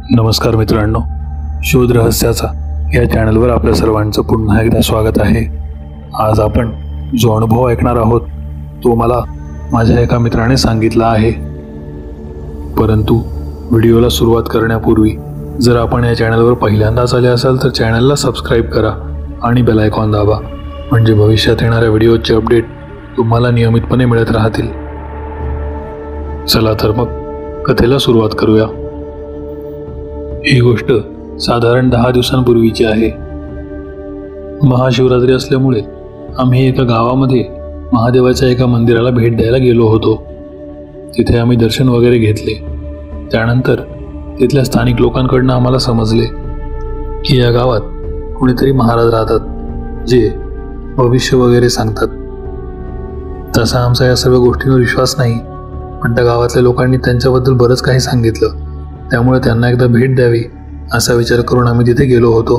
नमस्कार मित्रांनो, शोध रहस्याचा या चॅनलवर आपल्या सर्वांचं पुन्हा एकदा स्वागत आहे. आज आपण जो अनुभव ऐकणार आहोत तो मला माझ्या एका मित्राने सांगितला आहे. परंतु व्हिडिओला सुरुवात करण्यापूर्वी जर आपण या चॅनलवर पहिल्यांदाच आले असाल तर चॅनलला सबस्क्राईब करा आणि बेल आयकॉन दाबा, म्हणजे भविष्यात येणाऱ्या व्हिडिओचे अपडेट तुम्हाला नियमितपणे मिळत राहतील. चला तर मग कथेला सुरुवात करूया. ही गोष्ट साधारण 10 दिवसांपूर्वीची आहे. महाशिवरात्री असल्यामुळे आम्ही एका गावामध्ये महादेवाच्या एका मंदिराला भेट द्यायला गेलो होतो. तिथे आम्ही दर्शन वगैरे घेतले. त्यानंतर तिथल्या स्थानिक लोकांकडून आम्हाला समजले की या गावात कुणीतरी महाराज राहतात जे भविष्य वगैरे सांगतात. तसा आमचा या सर्व गोष्टींवर विश्वास नाही, पण त्या गावातल्या लोकांनी त्यांच्याबद्दल बरंच काही सांगितलं. त्यामुळे त्यांना एकदा भेट द्यावी असा विचार करून आम्ही तिथे गेलो होतो.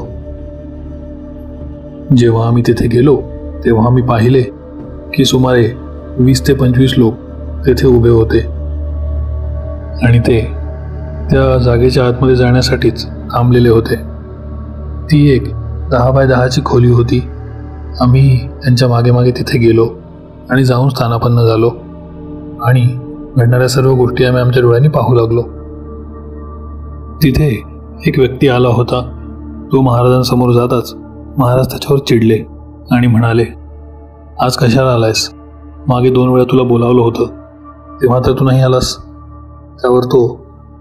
जेव्हा आम्ही तिथे गेलो तेव्हा आम्ही पाहिले की सुमारे 20 ते 25 लोक तेथे उभे होते आणि ते त्या जागेच्या आतमध्ये जाण्यासाठीच थांबलेले होते. ती एक 10 बाय 10ची खोली होती. आम्ही त्यांच्या मागे मागे तिथे गेलो आणि जाऊन स्थानापन्न झालो आणि घडणाऱ्या सर्व गोष्टी आम्ही आमच्या डोळ्यांनी पाहू लागलो. तिथे एक व्यक्ती आला होता. तो महाराजांसमोर जाताच महाराज त्याच्यावर चिडले आणि म्हणाले, आज कशाला आलायस? मागे 2 वेळा तुला बोलावलं होतं तेव्हा तर तू नाही आलास. त्यावर तो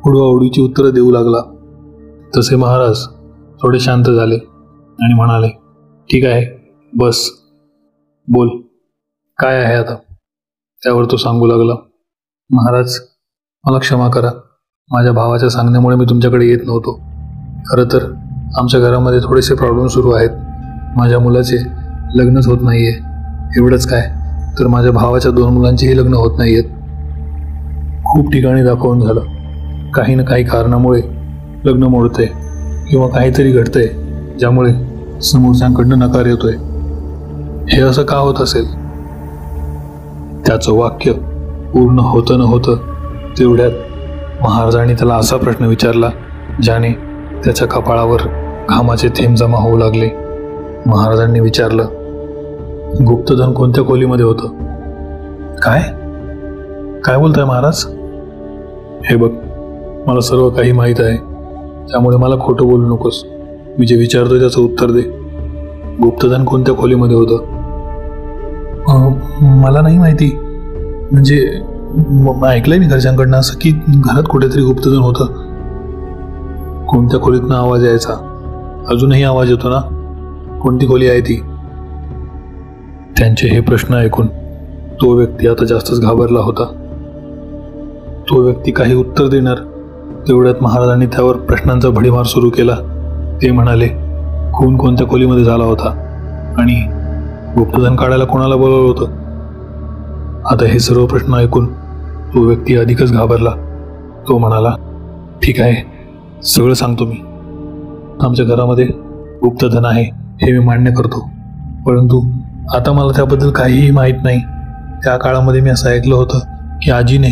उडवाउडीची उत्तरं देऊ लागला. तसे महाराज थोडे शांत झाले आणि म्हणाले, ठीक आहे, बस, बोल, काय आहे आता? त्यावर तो सांगू लागला, महाराज मला क्षमा करा. माझ्या भावाच्या सांगण्यामुळे मी तुमच्याकडे येत नव्हतो. खरं तर आमच्या घरामध्ये थोडेसे प्रॉब्लेम सुरू आहेत. माझ्या मुलाचे लग्नच होत नाही आहे. एवढंच काय, तर माझ्या भावाच्या 2 मुलांचेही लग्न होत नाही आहेत. खूप ठिकाणी दाखवून झालं. काही ना काही कारणामुळे लग्न मोडतंय किंवा काहीतरी घडतंय ज्यामुळे समोरच्यांकडनं नकार येतोय. हे असं का होत असेल? त्याचं वाक्य पूर्ण होतं न होतं तेवढ्यात महाराजांनी त्याला असा प्रश्न विचारला ज्याने त्याच्या कपाळावर घामाचे थेंब जमा होऊ लागले. महाराजांनी विचारलं, गुप्तधन कोणत्या खोलीमध्ये होतं? काय बोलताय महाराज? हे बघ, मला सर्व काही माहीत आहे, त्यामुळे मला खोटं बोलू नकोस. मी जे विचारतोय त्याचं उत्तर दे. गुप्तधन कोणत्या खोलीमध्ये होतं? मला नाही माहिती. म्हणजे ऐकलंय मी घरच्यांकडनं असं की घरात कुठेतरी गुप्तधन होतं. कोणत्या खोलीतनं आवाज यायचा? अजूनही आवाज येतो ना? कोणती खोली आहे ती? त्यांचे हे प्रश्न ऐकून तो व्यक्ती आता जास्तच घाबरला होता. तो व्यक्ती काही उत्तर देणार तेवढ्यात महाराजांनी त्यावर प्रश्नांचा भडीमार सुरू केला. ते म्हणाले, खून कोणत्या खोलीमध्ये झाला होता आणि गुप्तधन काढायला कोणाला बोलावलं होतं? आता हे सर्व प्रश्न ऐकून तो व्यक्ती अधिकच घाबरला. तो म्हणाला, ठीक आहे, सगळं सांगतो मी. आमच्या घरामध्ये गुप्तधन आहे हे मी मान्य करतो, परंतु आता मला त्याबद्दल काहीही माहीत नाही. त्या काळामध्ये मी असं ऐकलं होतं की आजीने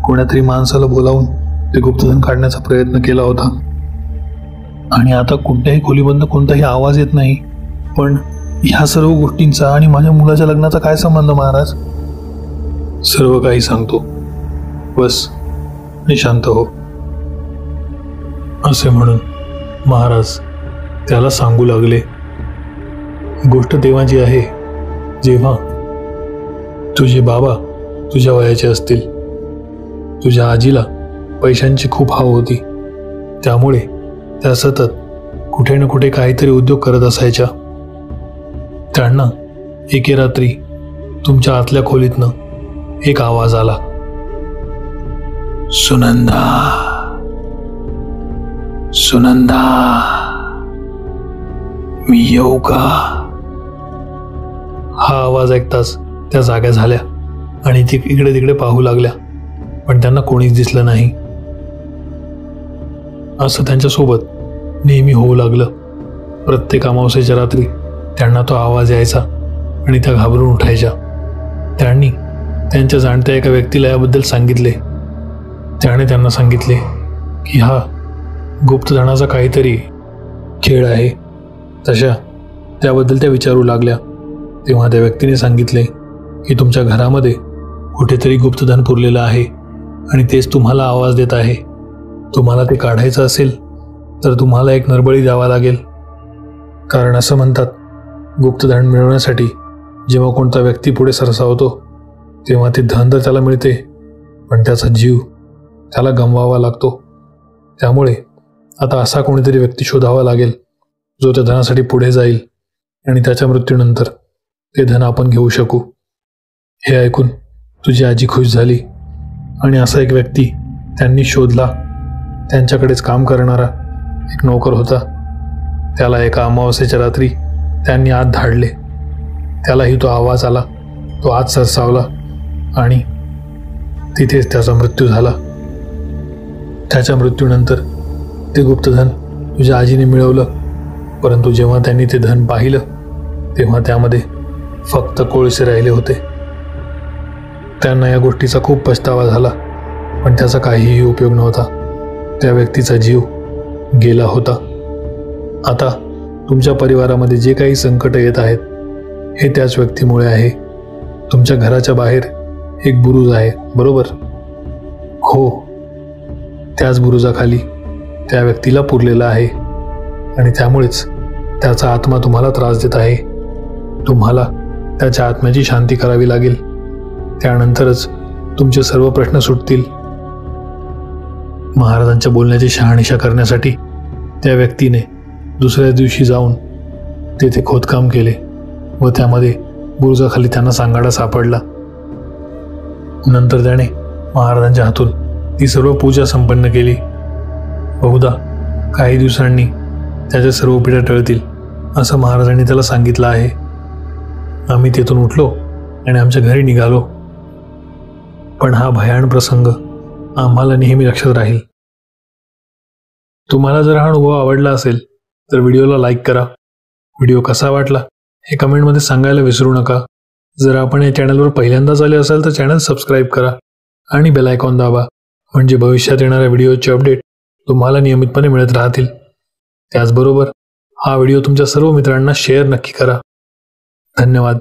कोणातरी माणसाला बोलावून ते गुप्तधन काढण्याचा प्रयत्न केला होता आणि आता कोणत्याही खोलीबंद कोणताही आवाज येत नाही. पण ह्या सर्व गोष्टींचा आणि माझ्या मुलाच्या लग्नाचा काय संबंध महाराज? सर्व काही सांगतो, बस आणि शांत हो. असे म्हणून महाराज त्याला सांगू लागले, गोष्ट तेव्हाची आहे जेव्हा तुझे बाबा तुझ्या वयाचे असतील. तुझ्या आजीला पैशांची खूप हाव होती, त्यामुळे त्या सतत कुठे ना कुठे काहीतरी उद्योग करत असायच्या. त्यांना एके रात्री तुमच्या आतल्या खोलीतनं एक आवाज आला, सुनंदा, सुनंदा, मी येऊ का? हा आवाज ऐकताच त्या जाग्या झाल्या आणि ती इकडे तिकडे पाहू लागल्या, पण त्यांना कोणीच दिसलं नाही. असं त्यांच्यासोबत नेहमी होऊ लागलं. प्रत्येक अमावस्येच्या रात्री त्यांना तो आवाज यायचा आणि त्या घाबरून उठायच्या. त्यांनी त्यांच्या जाणत्या एका व्यक्तीला याबद्दल सांगितले. त्याने त्यांना सांगितले की हा गुप्तधनाचा काहीतरी खेळ आहे तशा त्याबद्दल त्या विचारू लागल्या. तेव्हा त्या व्यक्तीने सांगितले की तुमच्या घरामध्ये कुठेतरी गुप्तधन पुरलेलं आहे आणि तेच तुम्हाला आवाज देत आहे. तुम्हाला ते काढायचं असेल तर तुम्हाला एक नरबळी द्यावा लागेल. कारण असं म्हणतात, गुप्तधन मिळवण्यासाठी जेव्हा कोणता व्यक्ती पुढे सरसावतो तेव्हा ते धन तर त्याला मिळते, पण त्याचा जीव त्याला गमवावा लागतो. त्यामुळे आता असा कोणीतरी व्यक्ती शोधावा लागेल जो त्या धनासाठी पुढे जाईल आणि त्याच्या मृत्यूनंतर ते धन आपण घेऊ शकू. हे ऐकून तुझी आजी खुश झाली आणि असा एक व्यक्ती त्यांनी शोधला. त्यांच्याकडेच काम करणारा एक नोकर होता. त्याला एका अमावस्येच्या रात्री त्यांनी आत धाडले. त्यालाही तो आवाज आला. तो आत सरसावला आणि तिथेच त्याचा मृत्यू झाला. त्याच्या मृत्यूनंतर ते गुप्तधन तुझ्या आजीने मिळवलं, परंतु जेव्हा त्यांनी ते धन पाहिलं तेव्हा त्यामध्ये फक्त कोळसे राहिले होते. त्यांना या गोष्टीचा खूप पछतावा झाला, पण त्याचा काहीही उपयोग नव्हता. त्या व्यक्तीचा जीव गेला होता. आता तुमच्या परिवारामध्ये जे काही संकट येत आहेत हे त्याच व्यक्तीमुळे आहे. तुमच्या घराच्या बाहेर एक बुरुज आहे, बरोबर? हो, त्याच बुरुजाखाली त्या व्यक्तीला पुरलेला आहे आणि त्यामुळेच त्याचा आत्मा तुम्हाला त्रास देत आहे. तुम्हाला त्याच्या आत्म्याची शांती करावी लागेल. त्यानंतरच तुमचे सर्व प्रश्न सुटतील. महाराजांच्या बोलण्याची शहानिशा करण्यासाठी त्या व्यक्तीने दुसऱ्या दिवशी जाऊन तेथे खोदकाम केले व त्यामध्ये बुरुजाखाली त्यांना सांगाडा सापडला. नंतर त्याने महाराजांच्या हातून ती सर्व पूजा संपन्न केली. बहुधा काही दिवसांनी त्याच्या सर्व पिढ्या टळतील असं महाराजांनी त्याला सांगितलं आहे. आम्ही तेथून उठलो आणि आमच्या घरी निघालो. पण हा भयान प्रसंग आम्हाला नेहमी लक्षात राहील. तुम्हाला जर हा अनुभव आवडला असेल तर व्हिडिओला लाईक करा. व्हिडिओ कसा वाटला हे कमेंटमध्ये सांगायला विसरू नका. जर आपण या चॅनलवर पहिल्यांदाच आले असाल तर चॅनल सबस्क्राईब करा आणि बेल आयकॉन दाबा, म्हणजे भविष्यात येणाऱ्या व्हिडिओचे अपडेट तुम्हाला नियमितपणे मिळत राहतील. त्याचबरोबर हा व्हिडिओ तुमच्या सर्व मित्रांना शेअर नक्की करा. धन्यवाद.